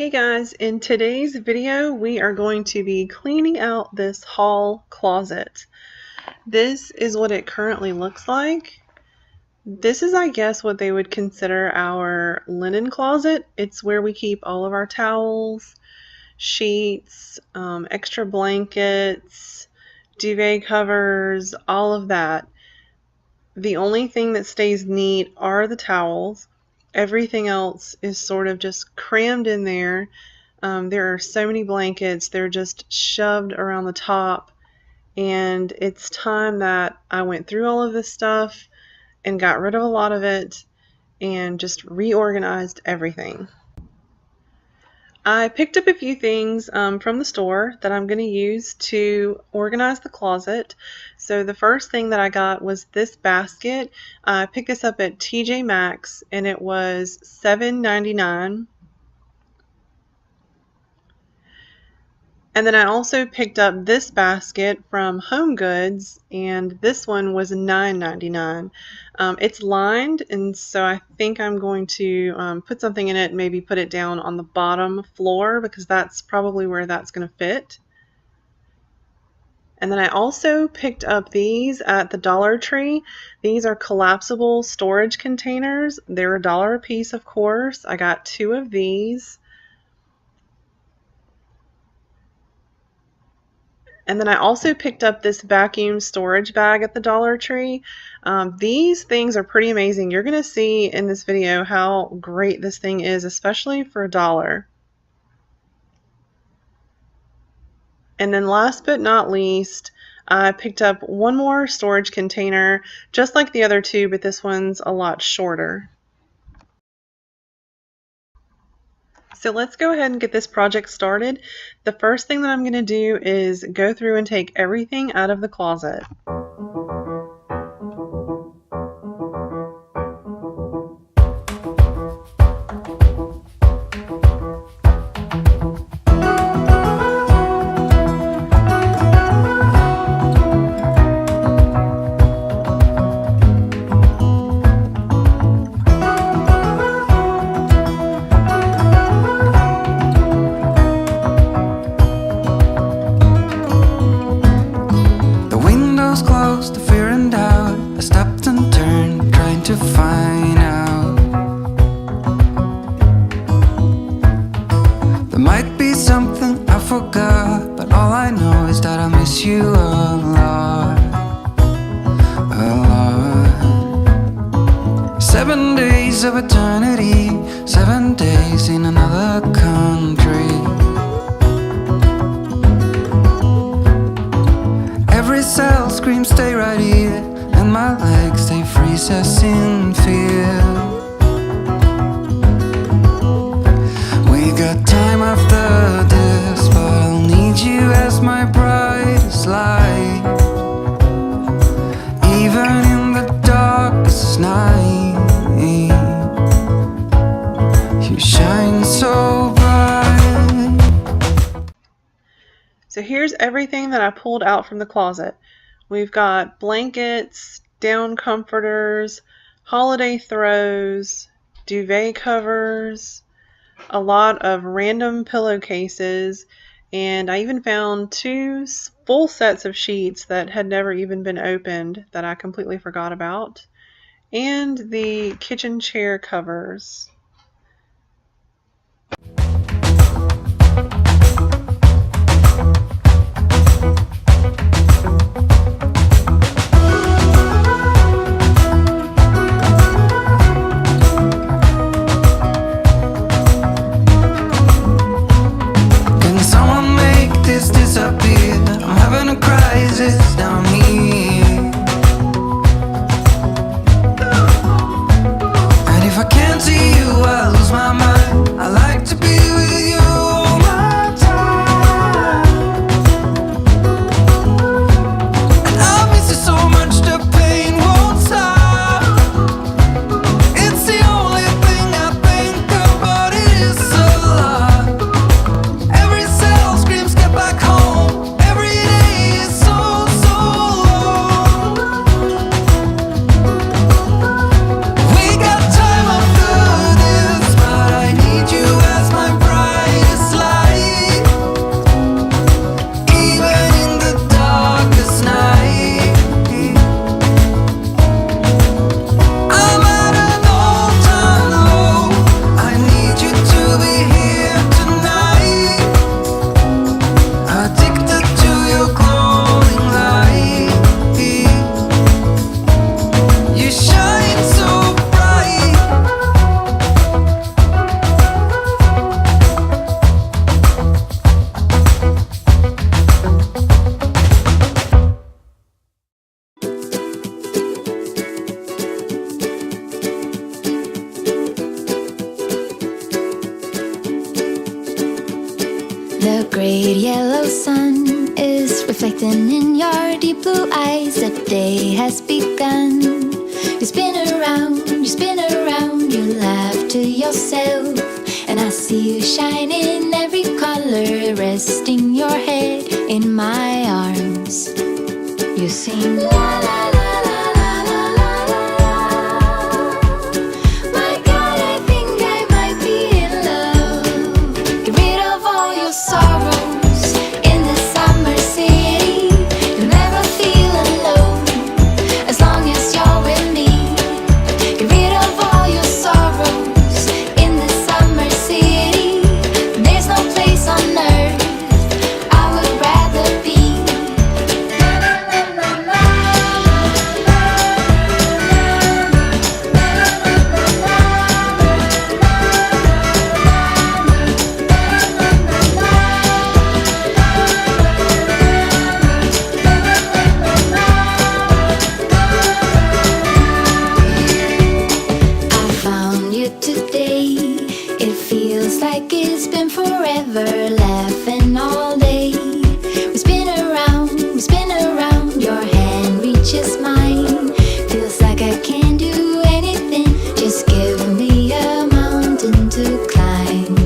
Hey guys, in today's video we are going to be cleaning out this hall closet. This is what it currently looks like. This is, I guess, what they would consider our linen closet. It's where we keep all of our towels, sheets, extra blankets, duvet covers, all of that. The only thing that stays neat are the towels. Everything else is sort of just crammed in there. There are so many blankets, they're just shoved around the top, and it's time that I went through all of this stuff and got rid of a lot of it and just reorganized everything. I picked up a few things from the store that I'm going to use to organize the closet. So the first thing that I got was this basket. I picked this up at TJ Maxx and it was $7.99. And then I also picked up this basket from Home Goods, and this one was $9.99. It's lined, and so I think I'm going to put something in it, maybe put it down on the bottom floor, because that's probably where that's going to fit. And then I also picked up these at the Dollar Tree. These are collapsible storage containers. They're $1 a piece, of course. I got 2 of these. And then I also picked up this vacuum storage bag at the Dollar Tree. These things are pretty amazing. You're going to see in this video how great this thing is, especially for $1. And then last but not least, I picked up one more storage container, just like the other 2, but this one's a lot shorter. So let's go ahead and get this project started. The first thing that I'm going to do is go through and take everything out of the closet. To find out there might be something I forgot, but all I know is that I miss you a lot, a lot. 7 days of eternity, 7 days in another country. Every cell screams stay right here, and my legs, they freeze us in fear. We got time after this, but I'll need you as my brightest light. Even in the darkest night, you shine so bright. So here's everything that I pulled out from the closet. We've got blankets, down comforters, holiday throws, duvet covers, a lot of random pillowcases, and I even found 2 full sets of sheets that had never even been opened that I completely forgot about, and the kitchen chair covers. Down here, and if I can't see you, I lose my mind. I like to be great yellow sun is reflecting in your deep blue eyes. The day has begun. You spin around, you laugh to yourself, and I see you shine in every color, resting your head in my arms. You sing la la la la la la la la. My God, I think I might be in love. Get rid of all your sorrows in the summer city. You'll never feel alone as long as you're with me. Get rid of all your sorrows in the summer city. There's no place on earth I would rather be. I found you today. It feels like it's been forever, laughing all day. We spin around, your hand reaches mine. Feels like I can't do anything, just give me a mountain to climb.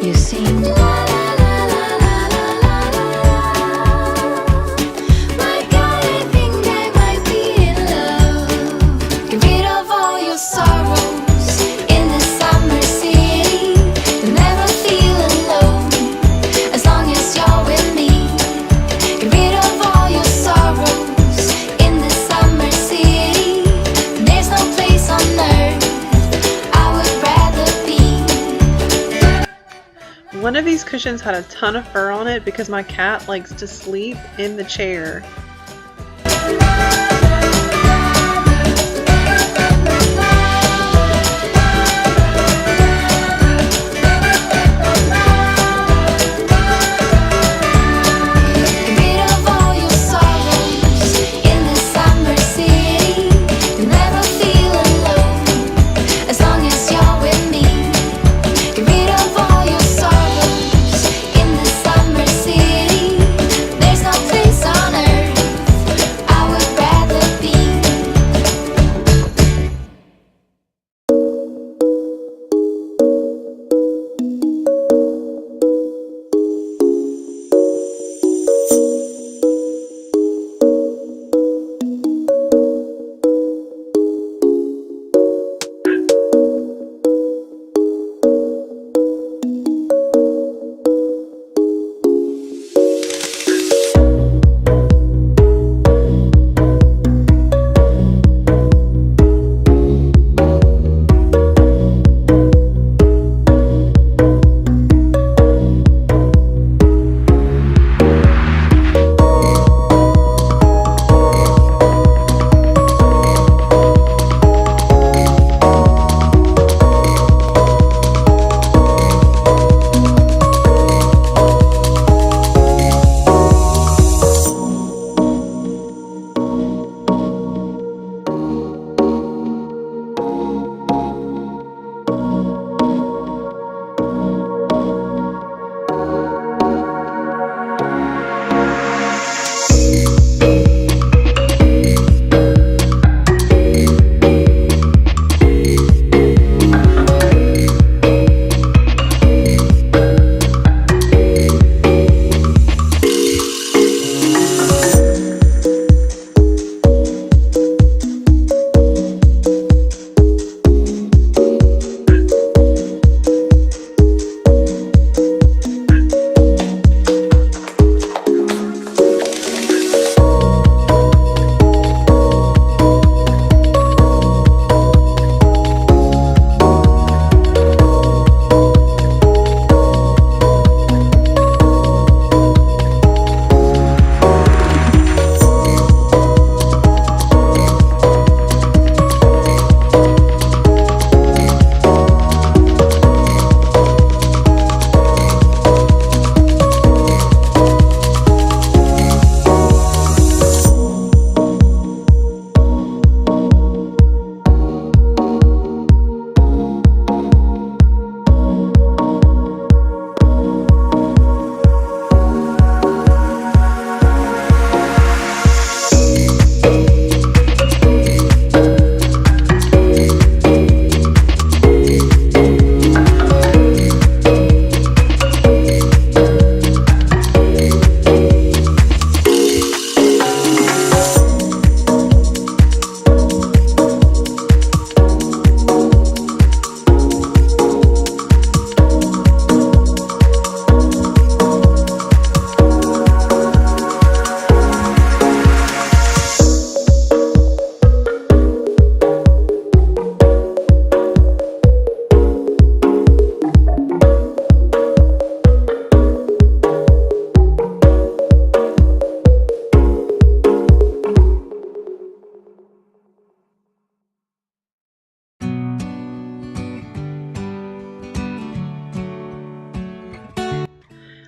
You sing la la la la la la la la. My God, I think I might be in love. Get rid of all your sorrows in the summer city. You'll never feel alone as long as you're with me. Get rid of all your sorrows in the summer city. There's no place on earth I would rather be. One of these cushions had a ton of fur on it because my cat likes to sleep in the chair. Get rid of all your sorrows in the summer city. You'll never feel alone as long as you're with me. Get rid of all your sorrows in the summer city. There's no place on earth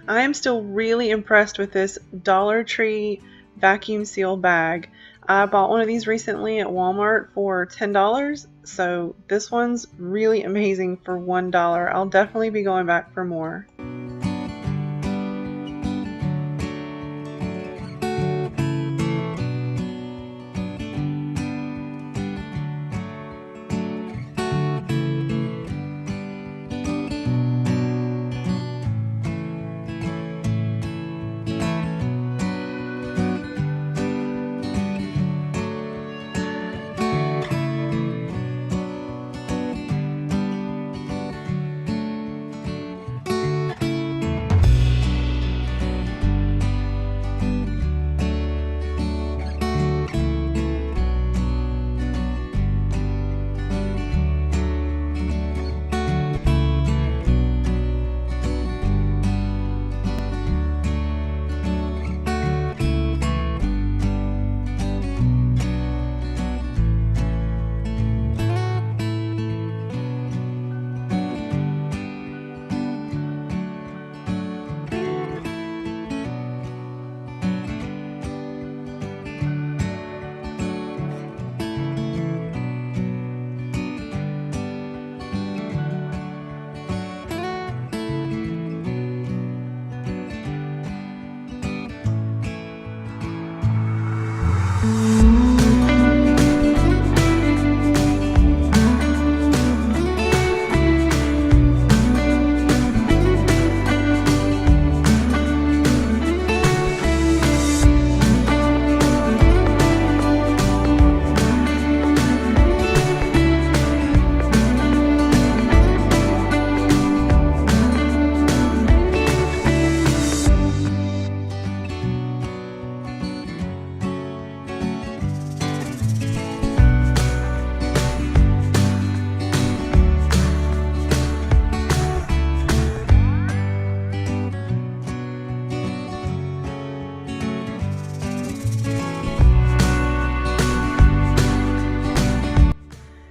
I am still really impressed with this Dollar Tree vacuum seal bag. I bought one of these recently at Walmart for $10, so this one's really amazing for $1. I'll definitely be going back for more.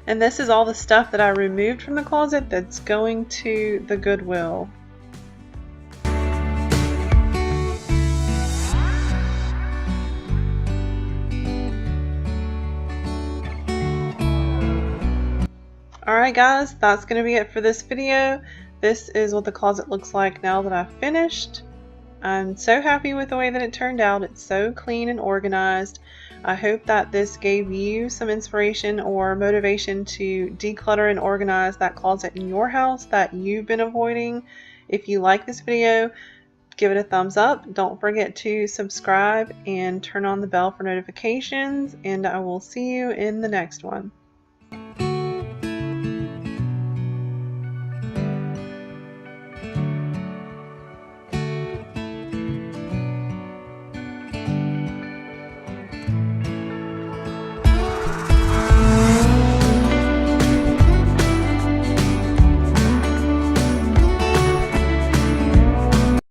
And this is all the stuff that I removed from the closet that's going to the Goodwill. Alright guys, that's going to be it for this video. This is what the closet looks like now that I've finished. I'm so happy with the way that it turned out. It's so clean and organized. I hope that this gave you some inspiration or motivation to declutter and organize that closet in your house that you've been avoiding. If you like this video, give it a thumbs up. Don't forget to subscribe and turn on the bell for notifications, and I will see you in the next one.